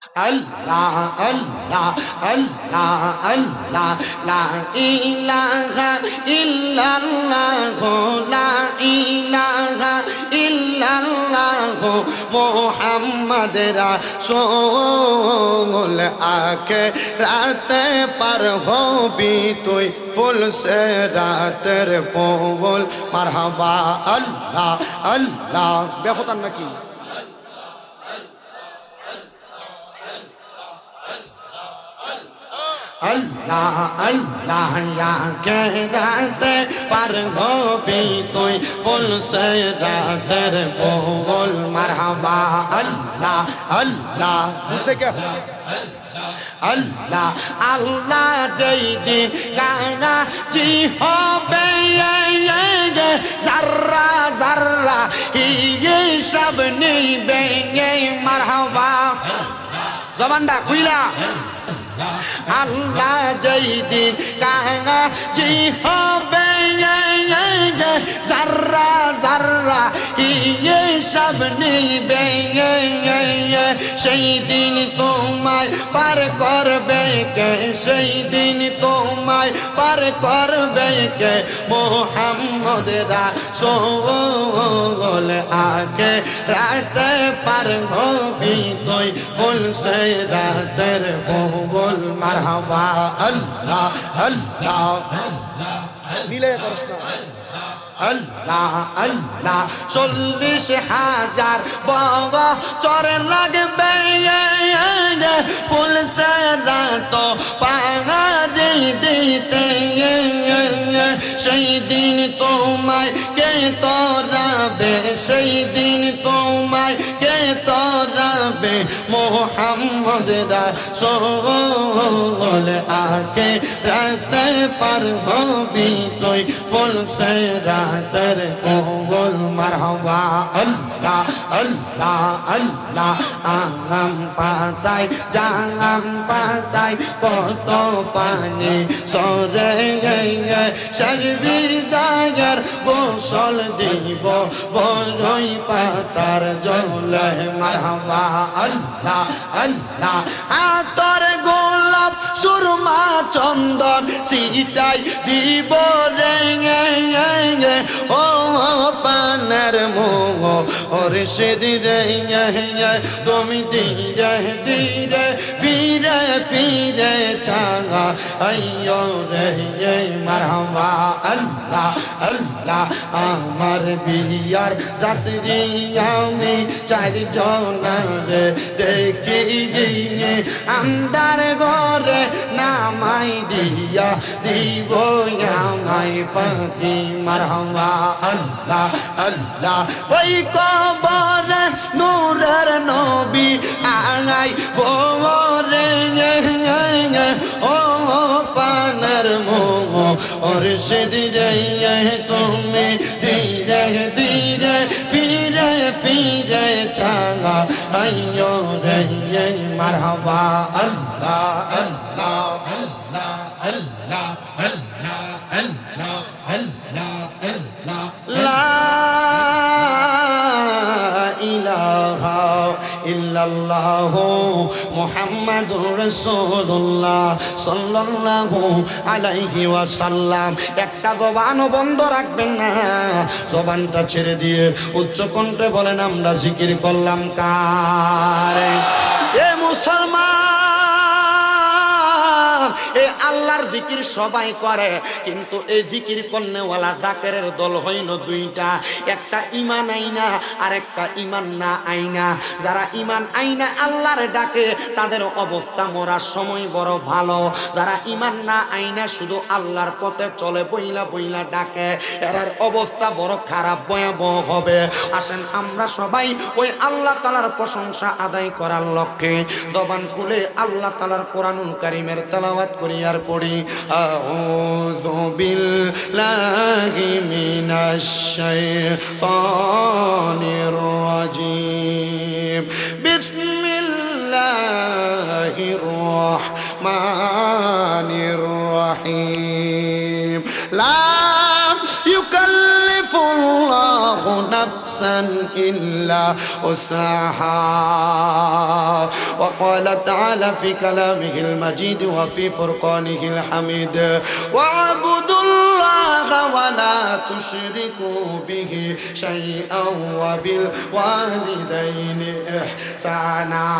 আল্লাহ আল্লাহ আল্লাহ আল্লাহ লা ইলাহা ইল্লাল্লাহ লা ইলাহা ইল্লাল্লাহ মুহাম্মদ রাসূল আখিরাতে পার হবি তুই ফুল সে রাতের ফুল মারহাবা আল্লাহ আল্লাহ বেফতান নাকি আল্লাহ আল্লাহ ইয়া কেরাতে পার হবি তুই ফুল সে রাতের ফুল মারহাবা আল্লাহ আল্লাহ থেকে আল্লাহ আল্লাহ যেই দিন গানা জি হবে জাররা জাররা এই সব নিবে মারহাবা জবানটা খুইলা আল্লাহ যেই দিন কাঙা জি হবে জাররা জাররা এই সব নিবে সেই দিন তোমায় পার করবে কে সেই দিন তোমায় পার করবে কে মুহাম্মদ রাসূল আগে রাতে পার হবি তুই ফুল সে রাতের ফুল মারহাবা আল্লাহ আল্লাহ মিলে প্রশ্ন আল্লাহ আল্লাহ 40,000 বছর লাগবে ফুল সে রাত পাহাড়ি দিতে সেই দিন তোমায় কে তোরাবে সেই দিন তোমায় কে তোরাবে মুহাম্মদ রাসূল আগে রাতে পার হবি তুই ফুল সে রাতের ফুল মারহাবা আল্লাহ আল্লাহ আল্লাহ আম পাতায় জাম পাতায় কত পানি সরে সজবিদায়ের গোসল দিব বড়ই পাতার জলে মারহাবা আল্লাহ আল্লাহ আতর গোলাপ সুরমা চন্দন সিটাই দিব রে ও পানের মোহ ওরে সে দিরে তুমি ধীরে ধীরে ফিরে ফিরে চাঙা আইয়ো রে মারহাবা আল্লাহ আল্লাহ আমার বিয়ার যাত্রী আমি চারজনারে দেখি গিয়ে আন্দার ঘরে নামাই দিয়া দিব আমায় পাখি মারহাবা আল্লাহ আল্লাহ ওই কবরে নূরের নবী আঙাই বোরে ও পানের মোহ ওর সে দিরে তুমি ধীরে ধীরে ফিরে ফিরে চাঙা আইয়ো রে মারহাবা আল্লাহ আল্লাহ আল্লাহ আল্লাহ আল্লাহ আল্লাহ আল্লাহ আল্লাহ লা ইলাহা ইল্লাল্লাহু মুহাম্মাদুর রাসূলুল্লাহ সাল্লাল্লাহু আলাইহি ওয়াসাল্লাম একটা জবানও বন্ধ রাখবেন না জবানটা ছেড়ে দিয়ে উচ্চ কণ্ঠে বলেন আমরা জিকির করলাম কার এ মুসলমান এ আল্লাহর জিকির সবাই করে কিন্তু এই জিকির করনেওয়ালা জাকেরের দল হইল দুইটা একটা ঈমান আইনা আর একটা ঈমান না আইনা যারা ঈমান আইনা আল্লাহর ডাকে তাদের অবস্থা মরার সময় বড় ভালো যারা ঈমান না আইনা শুধু আল্লাহর পথে চলে বইলা বইলা ডাকে এরার অবস্থা বড় খারাপ ভয়াবহ হবে আসেন আমরা সবাই ওই আল্লাহ তাআলার প্রশংসা আদায় করার লক্ষ্যে জবান খুলে আল্লাহ তাআলার কোরআনুল কারীমের তেলাওয়াত করি আর পড়ি আউযু বিল্লাহি মিনাশ শাইতানির রাজিম বিসমিল্লাহির রাহমানির রাহিম লা ইউকাল্লিফুল্লাহু নাফসান نفسا إلا وسعها. وقال تعالى في كلامه المجيد وفي فرقانه الحميد واعبدوا الله ولا تشركوا به شيئا وبالوالدين إحسانا.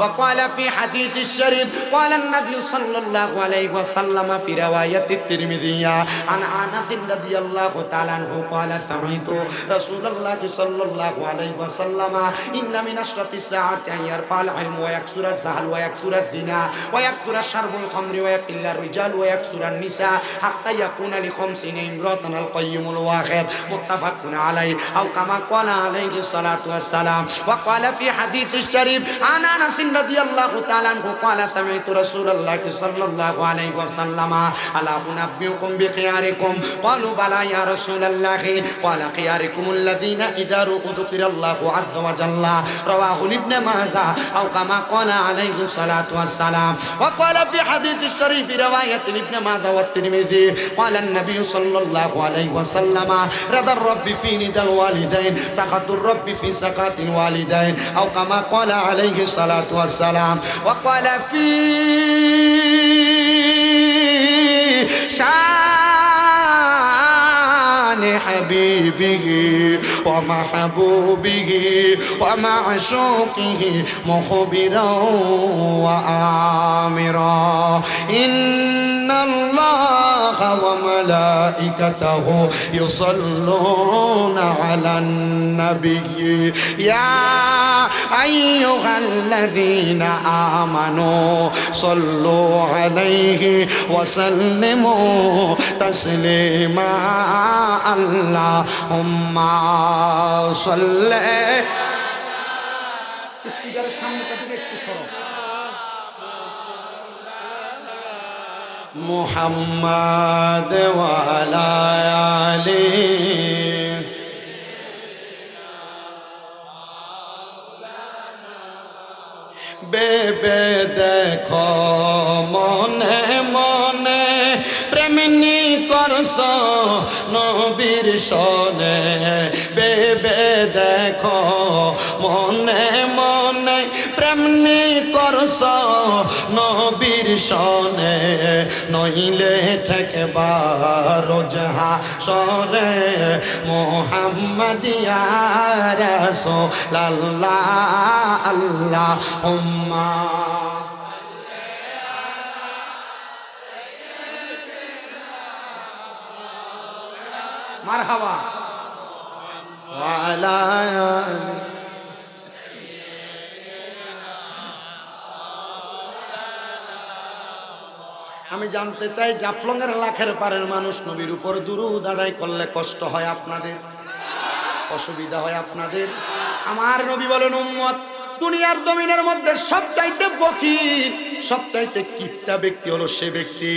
وقال في حديث الشريف قال النبي صلى الله عليه وسلم في رواية الترمذي عن أنس رضي الله تعالى عنه قال سمعت رسول الله صلى الله عليه وسلم إن من أشرط الساعة أن يرفع العلم ويكثر الزهل ويكثر الزنا ويكثر شرب الخمر ويقل الرجال ويكثر النساء حتى يكون لخمسين امرأة القيم الواحد متفق عليه أو كما قال عليه الصلاة والسلام. وقال في حديث الشريف عن أنس رضي الله تعالى عنه قال سمعت رسول الله صلى الله عليه وسلم ألا أنبئكم بخياركم قالوا بلى يا رسول الله قال خياركم الذين إذا ذكر الله عز وجل رواه ابن ماجه أو كما قال عليه الصلاة والسلام. وقال في حديث الشريف رواية ابن ماجه والترمذي قال النبي صلى الله عليه وسلم رضا الرب في ندى الوالدين سخط الرب في سخط الوالدين أو كما قال عليه الصلاة والسلام. وقال في شان حبيبه ومحبوبه ومعشوقه مخبرا وآمرا إن الله وملائكته يصلون على النبي يا أيها الذين آمنوا صلوا عليه وسلموا تسليما اللهم صل محمد وعلى آله বেবে দেখো মনে মনে প্রেমিনী করছ নবীর সনে বেবে দেখো মনে মনে প্রেমিনী করছ নবীর সনে নইলে ঠেকবা রোজহা সরে মোহাম্মদিয়া রাসূলুল্লাহ আল্লাহুম্মা মারহাবা ওয়া আলা আমি জানতে চাই জাফলংয়ের লাখের পারের মানুষ নবীর উপর দুরূদ আদায় করলে কষ্ট হয় আপনাদের, অসুবিধা হয় আপনাদের? আমার নবী বলেন উম্মত দুনিয়ার জমিনের মধ্যে সবচাইতে ফকির সবচাইতে কিপটা ব্যক্তি হলো সে ব্যক্তি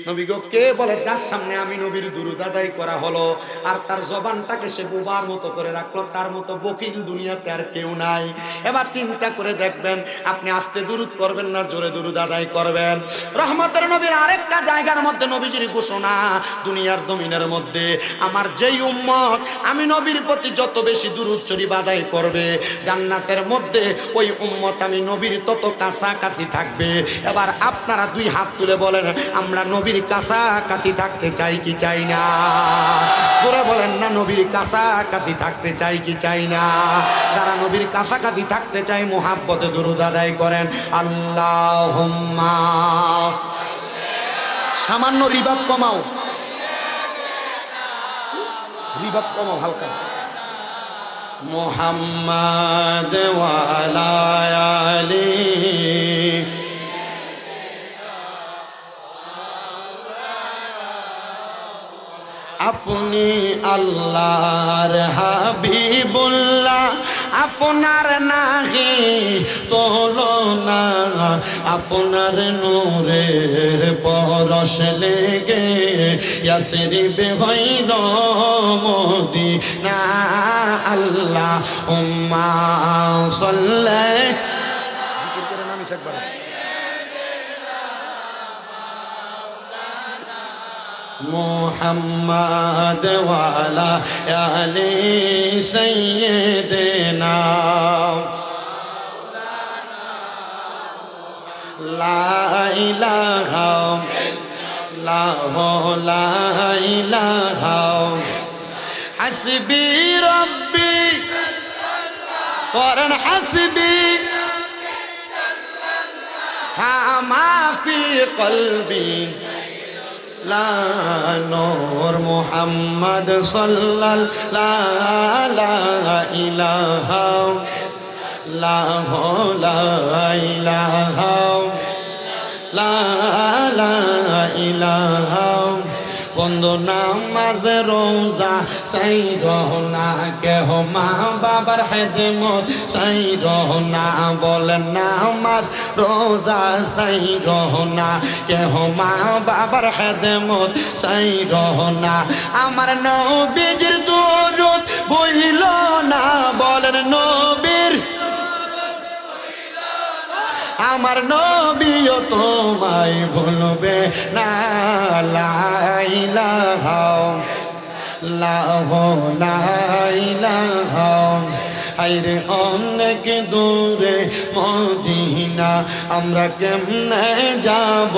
নবী গো কে বলে যার সামনে আমি নবীর দুরূদ আদায় করা হলো আর তার জবানটাকে সে বোবার মতো করে রাখলো, তার মতো বকিল দুনিয়াতে আর কেউ নাই। এবার চিন্তা করে দেখবেন আপনি আস্তে দুরূদ করবেন না জোরে দুরূদ আদায় করবেন? রহমতের নবীর আরেকটা জায়গার মধ্যে নবীজির ঘোষণা দুনিয়ার জমিনের মধ্যে আমার যেই উম্মত আমি নবীর প্রতি যত বেশি দুরূদ শরীফ আদায় করবে জান্নাতের মধ্যে ওই উম্মত আমি নবীর তত কাছাকাছি থাকবে। এবার আপনারা দুই হাত তুলে বলেন আমরা নবীর কাছাকাছি থাকতে চাই কি চাই না? তোরা বলেন না নবীর কাছাকাছি থাকতে চাই কি চাই না? যারা নবীর কাছাকাছি থাকতে চাই মুহাব্বতে দুরূদ আদায় করেন আল্লাহুম্মা। সামান্য রিবাব কমাও, রিবাব কমাও হালকা। মুহাম্মাদ ওয়া আলা আলিহি আপনি আল্লাহর হাবিবুল্লাহ আপনার নাহি তুলনা আপনার নূরের পরশ লেগে ইয়াসরিব হইল মদিনা আল্লাহুম্মা সাল্লি জিকির করে নামিস একবার মুহাম্মাদ ওয়ালা আলি সাইয়্যিদিনা লা ইলাহা ইল্লাল্লাহু লা ইলাহা হাসবি রব্বি ওয়ারান হাসবি মা ফি কলবি লা নূর মুহাম্মদ সাল্লাল্লাহু লা ইলাহা লা ইলাহা লা ইলাহা বন্ধু নামাজ রোজা সাই রহনা কেহ মা বাবার খেদমত সাই রহনা বলেন নামাজ রোজা সাই রহনা কেহ মা বাবার খেদমত সাই রহনা আমার নবীজির দুরূদ বইল না বলেন নবীর আমার নবীও তোমায় ভুলবে না লা ইলাহা লা ইলাহা আইরে অনেক দূরে মদিনা আমরা কেমনে যাব